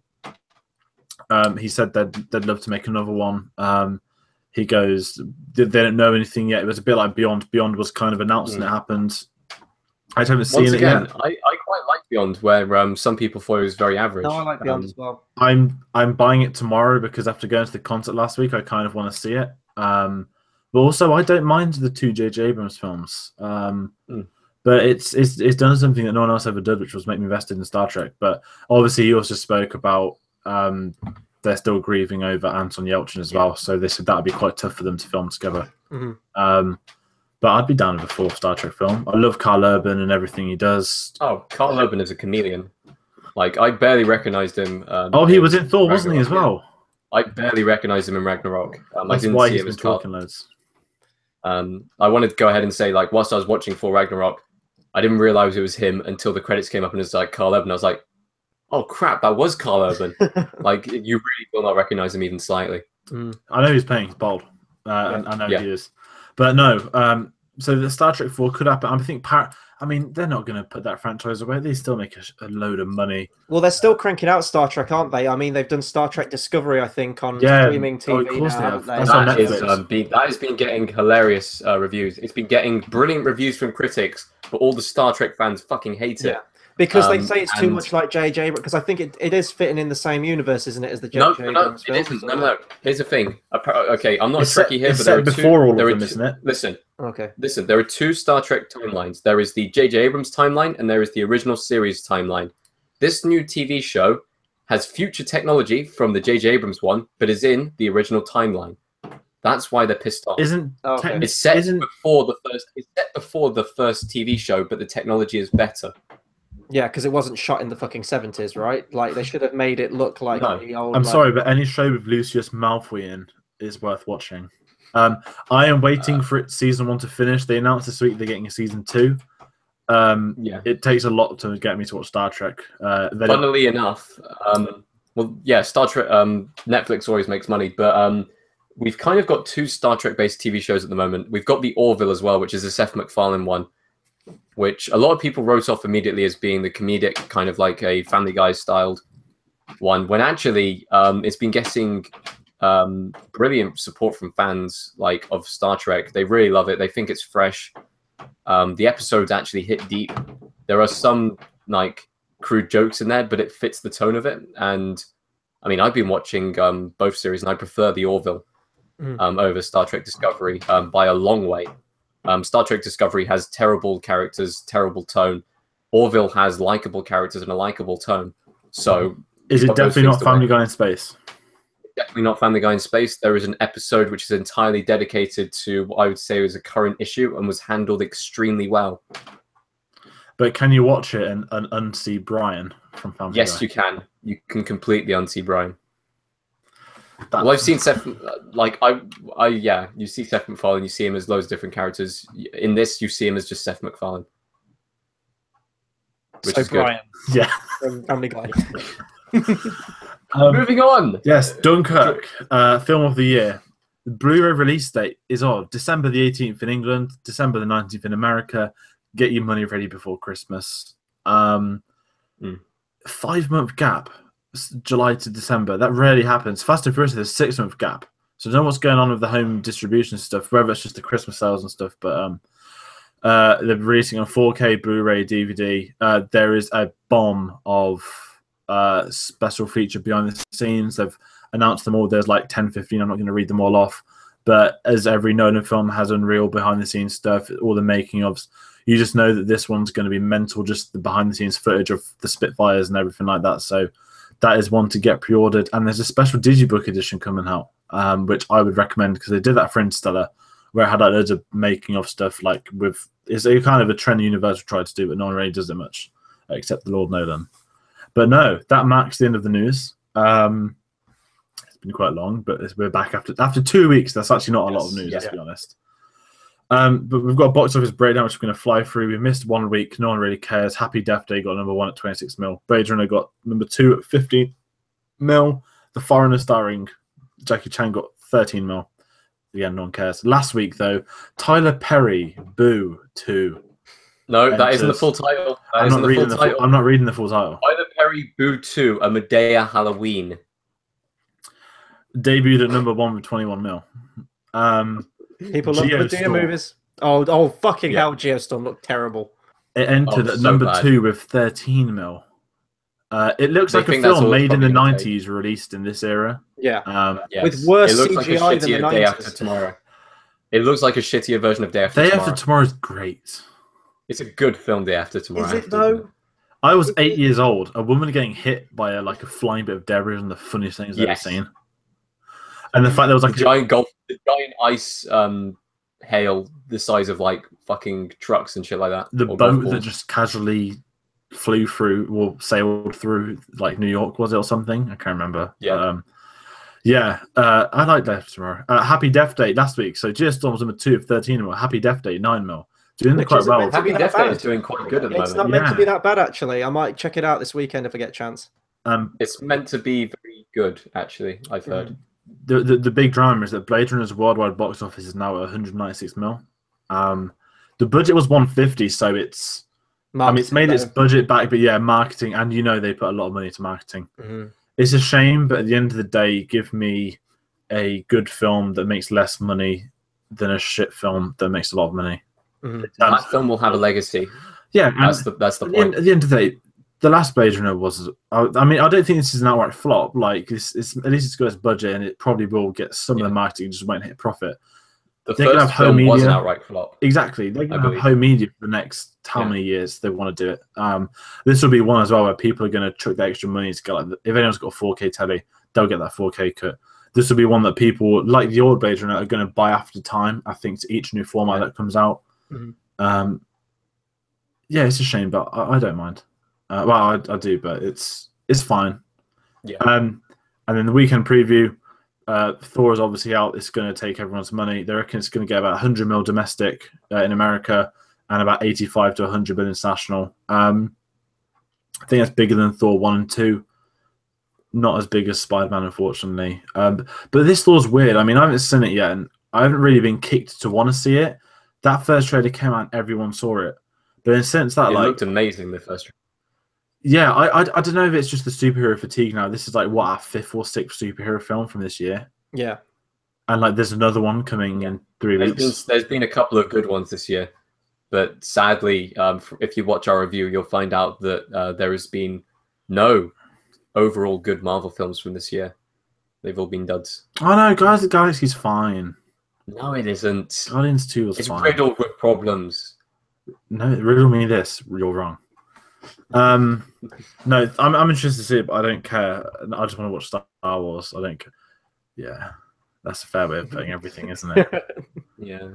He said they'd love to make another one. He goes, they don't know anything yet. It was a bit like Beyond. Beyond was kind of announced and it happened. I haven't seen it yet. I quite like Beyond, where some people thought it was very average. No, I like Beyond as well. I'm buying it tomorrow because after going to the concert last week, I kind of want to see it. But also, I don't mind the 2 J.J. Abrams films. But it's done something that no one else ever did, which was make me invested in Star Trek. But obviously, he also spoke about they're still grieving over Anton Yelchin as well, so that would be quite tough for them to film together. But I'd be down with a 4th Star Trek film. I love Carl Urban and everything he does. Oh, Carl Urban is a chameleon. Like, I barely recognized him. He was in Thor, wasn't he, as well? I barely recognized him in Ragnarok. That's I didn't why see he's him been as Carl. talking loads. I wanted to go ahead and say, like, whilst I was watching Thor Ragnarok, I didn't realize it was him until the credits came up and it's like Carl Urban. I was like, oh crap, that was Carl Urban. Like, you really will not recognize him even slightly. I know he's playing. He's bold. And I know he is. But no, so the Star Trek 4 could happen. I think they're not going to put that franchise away. They still make a load of money. Well, they're still cranking out Star Trek, aren't they? I mean, they've done Star Trek Discovery, I think, on streaming TV. Of course now, haven't they? That's on Netflix. That has been getting hilarious reviews. It's been getting brilliant reviews from critics, but all the Star Trek fans fucking hate it. Because they say it's too much like J.J. because I think it is fitting in the same universe, isn't it, as the J.J. Abrams films? It isn't. No. Here's the thing. Okay, I'm not a Trekkie here, but there are before all of them, isn't it? Listen. There are 2 Star Trek timelines. There is the J.J. Abrams timeline, and there is the original series timeline. This new TV show has future technology from the J.J. Abrams one, but is in the original timeline. That's why they're pissed off. It's set before the first TV show, but the technology is better. Yeah, because it wasn't shot in the fucking 70s, right? Like, they should have made it look like the old... I'm sorry, but any show with Lucius Malfoy in is worth watching. I am waiting for season 1 to finish. They announced this week they're getting a season 2. It takes a lot to get me to watch Star Trek. Funnily enough, Star Trek, Netflix always makes money, but we've kind of got 2 Star Trek-based TV shows at the moment. We've got The Orville as well, which is a Seth MacFarlane one, which a lot of people wrote off immediately as being the comedic kind of like a Family Guy styled one, when actually it's been getting brilliant support from fans like of Star Trek. They really love it. They think it's fresh. The episodes actually hit deep. There are some like crude jokes in there, but it fits the tone of it. And I mean, I've been watching both series, and I prefer The Orville over Star Trek Discovery by a long way. Star Trek Discovery has terrible characters, terrible tone. Orville has likable characters and a likable tone. So, is it definitely not Family Guy in space? Definitely not Family Guy in space. There is an episode which is entirely dedicated to what I would say was a current issue and was handled extremely well. But can you watch it and unsee Brian from Family Guy? Yes, you can. You can completely unsee Brian. Well, I've seen Seth. Like yeah, you see Seth MacFarlane. You see him as loads of different characters. In this, you see him as just Seth MacFarlane, which is Brian, good. Yeah. from Family Guy. Moving on. Yes, Dunkirk, film of the year. The Blu-ray release date is on December the 18th in England, December the 19th in America. Get your money ready before Christmas. 5-month gap, July to December. That rarely happens. Fast and Furious, there's a 6-month gap. So I don't know what's going on with the home distribution stuff, whether it's just the Christmas sales and stuff, but they're releasing on 4K, Blu-ray, DVD. There is a bomb of special feature behind the scenes. They've announced them all. There's like 10, 15. I'm not going to read them all off. But as every Nolan film has unreal behind-the-scenes stuff, all the making-ofs, you just know that this one's going to be mental, just the behind-the-scenes footage of the Spitfires and everything like that. So that is one to get pre-ordered. And there's a special Digibook edition coming out, which I would recommend because they did that for Interstellar, where it had like, loads of making-of stuff. Like with it's a kind of a trend Universal tried to do, but no one really does it much, except the Lord Nolan. But no, that marks the end of the news. It's been quite long, but we're back after 2 weeks. That's actually not a lot of news, let's be honest. But we've got a box office breakdown, which we're going to fly through. We missed 1 week. No one really cares. Happy Death Day got number 1 at 26 mil. Blade Runner got number 2 at 15 mil. The Foreigner starring Jackie Chan got 13 mil. Again, no one cares. Last week, though, Tyler Perry, Boo 2. No, that isn't the full title. I'm not reading the full title. Tyler Perry, Boo 2, A Medea Halloween. Debuted at number 1 with 21 mil. People love Medea movies. Oh, fucking hell, Geostorm looked terrible. It entered at number 2 with 13 mil. It looks like a film made in the 90s released in this era. Yeah. Yes. With worse CGI like than the 90s. Day After Tomorrow. It looks like a shittier version of Day After Tomorrow. Day After Tomorrow is great. It's a good film, Day After Tomorrow. Is it, though? I was 8 years old. A woman getting hit by a flying bit of debris was one of the funniest things I've ever seen. And the fact there was like the giant ice hail the size of like fucking trucks and shit like that. The boat that just casually flew through or sailed through like New York, was it, or something? I can't remember. Yeah. I like Day After Tomorrow. Happy Death Day last week. So Geostorm was number 2 of 13 mil. Happy Death Day 9 mil. Doing it quite well. Happy Death Day is doing quite good at the moment. It's not meant to be that bad, actually. I might check it out this weekend if I get a chance. It's meant to be very good, actually. I've heard. The big drama is that Blade Runner's worldwide box office is now at 196 mil. The budget was 150, so it's it's made its budget back, but yeah, marketing, and they put a lot of money into marketing. It's a shame, but at the end of the day, give me a good film that makes less money than a shit film that makes a lot of money. That film will have a legacy. Yeah, that's the point. At the end of the day, the last Blade Runner was. I don't think this is an outright flop. Like, it's at least it's got its budget, and it probably will get some of the marketing, just won't hit profit. The first film was an outright flop. Exactly, they're going to have home media for the next how many years they want to do it. This will be one as well where people are going to chuck the extra money to get if anyone's got a 4K telly, they'll get that 4K cut. This will be one that people like the old Blade Runner are going to buy after time. I think to each new format that comes out. Yeah, it's a shame, but I don't mind. I do, but it's fine. Yeah. And then the weekend preview, Thor is obviously out. It's going to take everyone's money. They reckon it's going to get about 100 mil domestic in America and about 85 to 100 mil international. I think that's bigger than Thor 1 and 2. Not as big as Spider-Man, unfortunately. But this Thor's weird. I haven't seen it yet, and I haven't really been kicked to want to see it. That first trailer came out and everyone saw it. But in since that, it looked amazing, the first trailer. Yeah, I don't know if it's just the superhero fatigue now. This is our 5th or 6th superhero film from this year. Yeah. And there's another one coming in 3 weeks. There's been a couple of good ones this year. But sadly, if you watch our review, you'll find out that there has been no overall good Marvel films from this year. They've all been duds. Oh no, Guardians of the Galaxy's fine. No, it isn't. Guardians 2 was fine. It's riddled with problems. No, riddle me this. You're wrong. No, I'm interested to see it, but I don't care. I just want to watch Star Wars. I don't care. Yeah, that's a fair way of putting everything, isn't it? Yeah.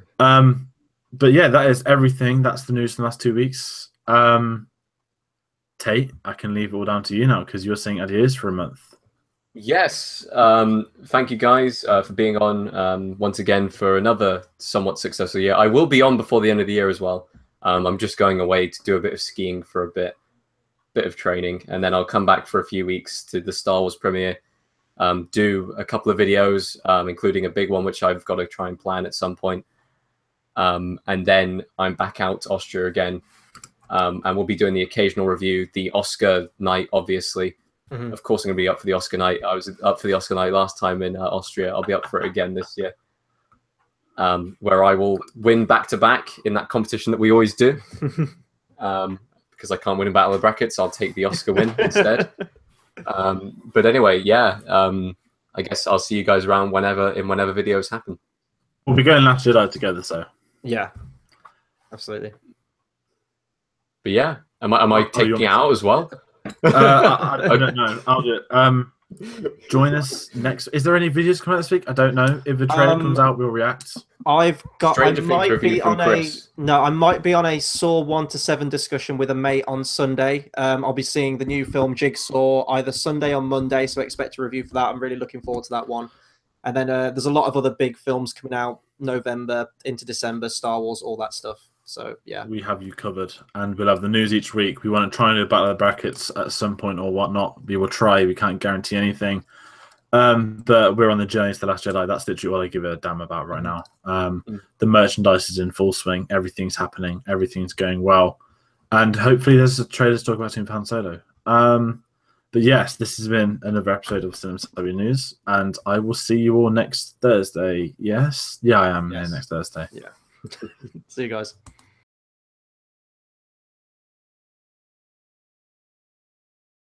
But yeah, that is everything. That's the news from the last 2 weeks. Tate, I can leave it all down to you now because you're saying adios for a month. Yes. Thank you guys for being on once again for another somewhat successful year. I will be on before the end of the year as well. I'm just going away to do a bit of skiing for a bit of training, and then I'll come back for a few weeks to the Star Wars premiere, do a couple of videos, including a big one which I've got to try and plan at some point. And then I'm back out to Austria again, and we'll be doing the occasional review, the Oscar night, obviously. Mhm. Of course, I'm going to be up for the Oscar night. I was up for the Oscar night last time in Austria. I'll be up for it again this year, where I will win back-to-back in that competition that we always do. Because I can't win in Battle of the Brackets, I'll take the Oscar win instead. But anyway, yeah, I guess I'll see you guys around whenever videos happen. We'll be going Last Jedi together, so. Yeah, absolutely. But yeah, am I taking it out as well? I don't know. I'll do it. Join us next. Is there any videos coming out this week? I don't know. If the trailer comes out, we'll react. I Stranger Things might review be from on Chris. I might be on a Saw 1 to 7 discussion with a mate on Sunday. I'll be seeing the new film Jigsaw either Sunday or Monday, so expect a review for that. I'm really looking forward to that one. And then there's a lot of other big films coming out November into December, Star Wars, all that stuff. So yeah, we have you covered, and we'll have the news each week. We want to try and do Battle of the Brackets at some point or whatnot. We will try. We can't guarantee anything. But we're on the journey to the Last Jedi. That's literally all I give a damn about right now. The merchandise is in full swing. Everything's happening. Everything's going well. And hopefully there's a trailer to talk about in Han Solo. But yes, this has been another episode of Cinema Savvy News. And I will see you all next Thursday. Yes? Yeah, I am here next Thursday. yeah. See you guys.